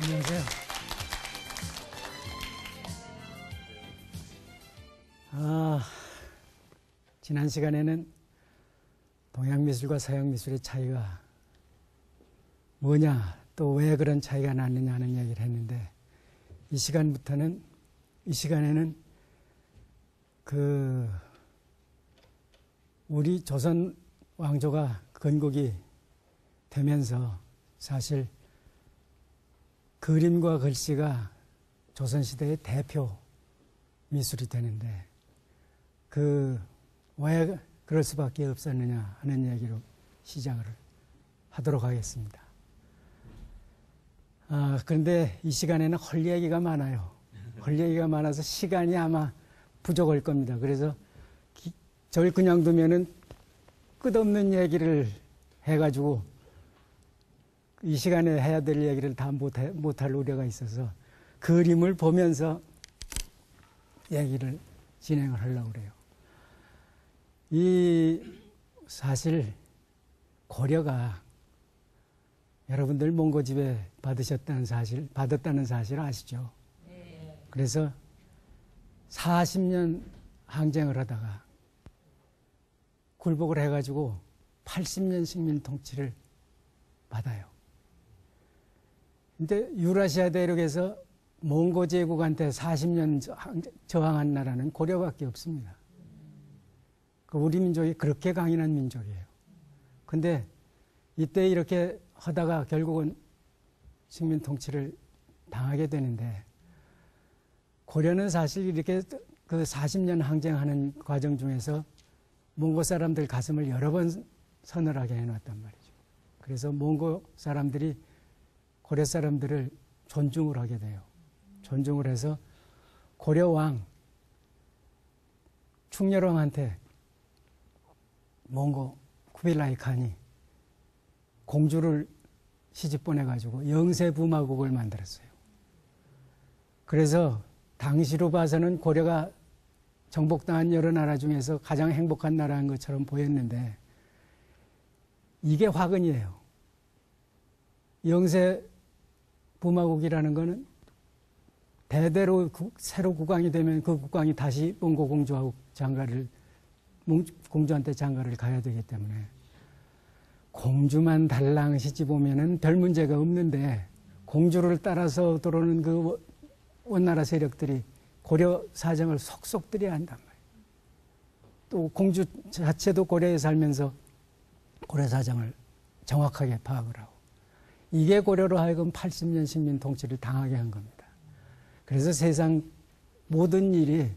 안녕하세요. 지난 시간에는 동양미술과 서양미술의 차이가 뭐냐, 또 왜 그런 차이가 났느냐 하는 얘기를 했는데, 이 시간에는 우리 조선 왕조가 건국이 되면서 사실 그림과 글씨가 조선시대의 대표 미술이 되는데, 왜 그럴 수밖에 없었느냐 하는 얘기로 시작을 하도록 하겠습니다. 그런데 이 시간에는 할 얘기가 많아요. 할 얘기가 많아서 시간이 아마 부족할 겁니다. 그래서 저를 그냥 두면은 끝없는 얘기를 해가지고 이 시간에 해야 될 얘기를 다 못할 우려가 있어서 그림을 보면서 얘기를 진행을 하려고 그래요. 사실 고려가 여러분들 몽고집에 받았다는 사실 아시죠? 네. 그래서 40년 항쟁을 하다가 굴복을 해가지고 80년 식민 통치를 받아요. 근데 유라시아 대륙에서 몽고 제국한테 40년 저항한 나라는 고려밖에 없습니다. 우리 민족이 그렇게 강인한 민족이에요. 근데 이때 이렇게 하다가 결국은 식민 통치를 당하게 되는데, 고려는 사실 이렇게 그 40년 항쟁하는 과정 중에서 몽고 사람들 가슴을 여러 번 서늘하게 해놨단 말이죠. 그래서 몽고 사람들이 고려 사람들을 존중을 하게 돼요. 존중을 해서 고려왕 충렬왕한테 몽고 쿠빌라이 칸이 공주를 시집 보내가지고 영세부마국을 만들었어요. 그래서 당시로 봐서는 고려가 정복당한 여러 나라 중에서 가장 행복한 나라인 것처럼 보였는데, 이게 화근이에요. 영세부마국이라는 거는 대대로 새로 국왕이 되면 그 국왕이 다시 몽고 공주하고 공주한테 장가를 가야 되기 때문에 공주만 달랑 시집 오면은 별 문제가 없는데, 공주를 따라서 들어오는 그 원나라 세력들이 고려 사정을 속속 들여야 한단 말이에요. 또 공주 자체도 고려에 살면서 고려 사정을 정확하게 파악을 하고, 이게 고려로 하여금 80년 식민 통치를 당하게 한 겁니다. 그래서 세상 모든 일이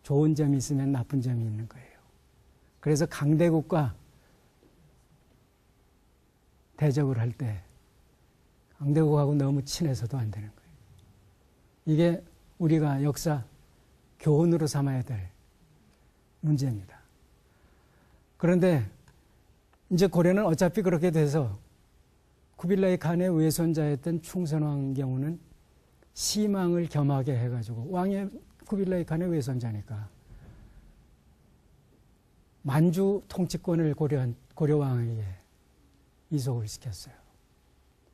좋은 점이 있으면 나쁜 점이 있는 거예요. 그래서 강대국과 대적을 할 때 강대국하고 너무 친해서도 안 되는 거예요. 이게 우리가 역사 교훈으로 삼아야 될 문제입니다. 그런데 이제 고려는 어차피 그렇게 돼서 쿠빌라이 칸의 외손자였던 충선왕 경우는 시망을 겸하게 해가지고, 왕의 쿠빌라이 칸의 외손자니까 만주 통치권을 고려왕에게 이속을 시켰어요.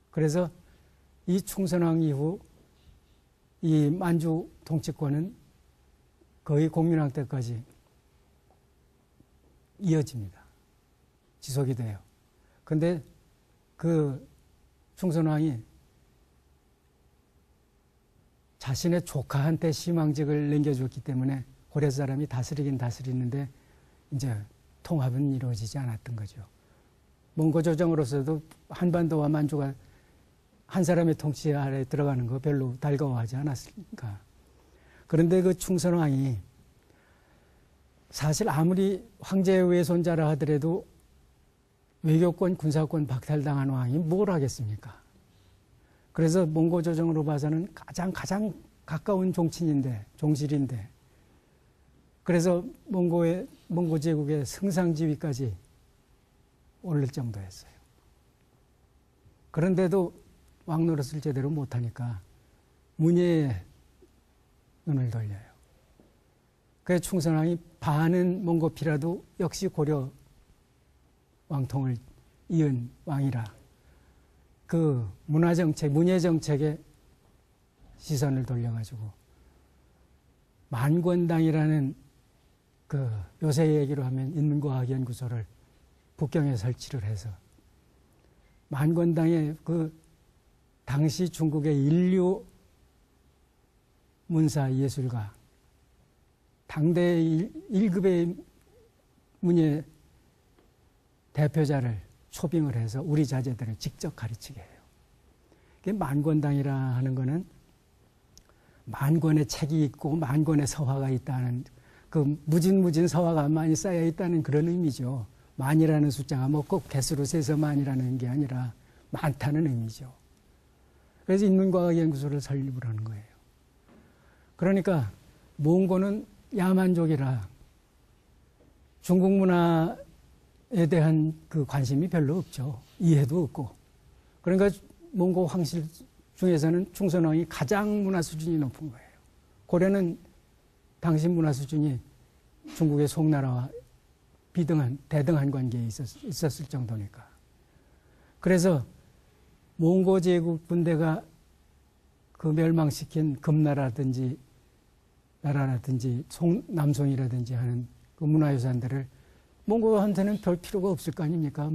그래서 이 충선왕 이후 이 만주 통치권은 거의 공민왕 때까지 이어집니다. 지속이 돼요. 근데 그 충선왕이 자신의 조카한테 시망직을 넘겨줬기 때문에 고려 사람이 다스리긴 다스리는데 이제 통합은 이루어지지 않았던 거죠. 몽고 조정으로서도 한반도와 만주가 한 사람의 통치 아래에 들어가는 거 별로 달가워하지 않았으니까. 그런데 그 충선왕이 사실 아무리 황제의 외손자라 하더라도 외교권, 군사권 박탈당한 왕이 뭘 하겠습니까? 그래서 몽고 조정으로 봐서는 가장 가까운 종실인데, 그래서 몽고 제국의 승상지위까지 오를 정도였어요. 그런데도 왕 노릇을 제대로 못하니까 문예에 눈을 돌려요. 그래서 충선왕이 반은 몽고피라도 역시 고려 왕통을 이은 왕이라 그 문화정책, 문예정책에 시선을 돌려가지고 만권당이라는 그 요새 얘기로 하면 인문과학연구소를 북경에 설치를 해서 만권당의 그 당시 중국의 인류 문사 예술가 당대 1급의 문예 대표자를 초빙을 해서 우리 자제들을 직접 가르치게 해요. 만권당이라 하는 거는 만권의 책이 있고 만권의 서화가 있다는 그 무진 서화가 많이 쌓여 있다는 그런 의미죠. 만이라는 숫자가 뭐 꼭 개수로 세서 만이라는 게 아니라 많다는 의미죠. 그래서 인문과학연구소를 설립을 하는 거예요. 그러니까 몽고는 야만족이라 중국 문화에 대한 그 관심이 별로 없죠. 이해도 없고. 그러니까 몽고 황실 중에서는 충선왕이 가장 문화 수준이 높은 거예요. 고려는 당시 문화 수준이 중국의 송나라와 대등한 관계에 있었을 정도니까. 그래서 몽고 제국 군대가 그 멸망시킨 금나라라든지 남송이라든지 하는 그 문화유산들을 몽고한테는 별 필요가 없을 거 아닙니까?